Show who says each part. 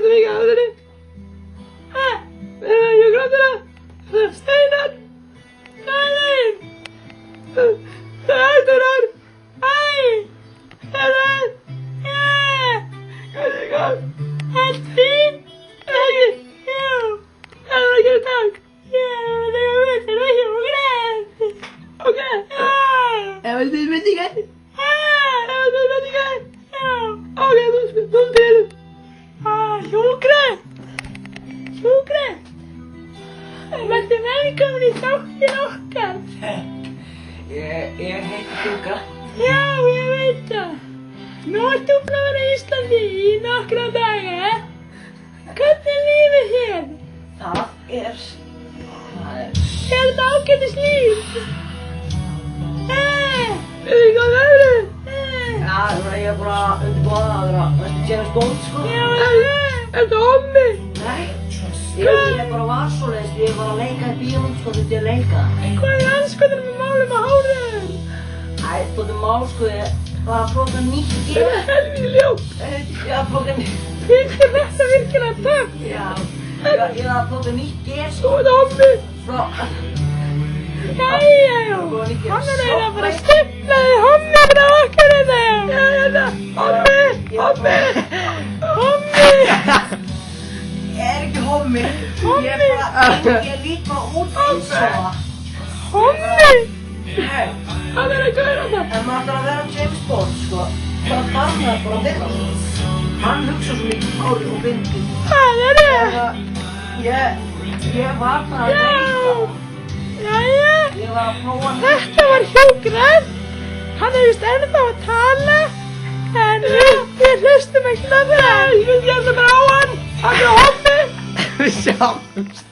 Speaker 1: þetta mikið af þenni. Við erum ekki á grátina. Það er steinar. Það er ætturar. Það er. Hvað er það? Allt fínt. Ekki. Jú. Hvað er að gera takk? Það er ekki á græn. Ok. Ef þið myndi ekki. Ok, þú spyrir. Hjúkrið. Vertu velkomin í þáttinn okkar.
Speaker 2: Ég heiti Hjúka.
Speaker 1: Já, ég veit það. Nú ert þú búin að vera í Íslandi í nokkra daga. Hvernig er lífið hér?
Speaker 2: Það er...
Speaker 1: Er þetta ágætis líf? Er þið góð veðrið?
Speaker 2: Já, ég er bara undirbúið að vera James Bond, sko.
Speaker 1: Já, er þetta hommi?
Speaker 2: Nei, ég bara var svoleiðis, ég var að leika í bíómynd, sko, þetta er að leika.
Speaker 1: Hvað er anskotanum með málum á hárið?
Speaker 2: Þetta mál, sko, ég var að prófa nýtt
Speaker 1: Það
Speaker 2: geð.
Speaker 1: er helvíti ljótt.
Speaker 2: Ég var að prófa nýtt...
Speaker 1: Finnst þér þetta virkilega töff?
Speaker 2: Já, ég var að prófa nýtt geð,
Speaker 1: Þú
Speaker 2: sko.
Speaker 1: ert hommi.
Speaker 2: Svo...
Speaker 1: Jæja, já. Hann er eiginlega bara að stifla þig hommið á okkur þetta, já. Jæja, hommi.
Speaker 2: Ég er ekki hommi. Ég lít bara út eins og það.
Speaker 1: Hommi.
Speaker 2: Nei.
Speaker 1: Hann er að gera þetta.
Speaker 2: En maður ætlar að vera James Bond, sko. Það þarf maður bara að vera. Hann hugsa svo mikið máli og vindi.
Speaker 1: Það er ég.
Speaker 2: Ég var bara að leika.
Speaker 1: Jæja.
Speaker 2: Ég var að prófa
Speaker 1: Þetta var Hjúkrið. Hann er vist ennþá að tala. En við hlustum ekki á það. Ég vil gera bara á hann. Hann er hommi.
Speaker 3: Við sjáumst.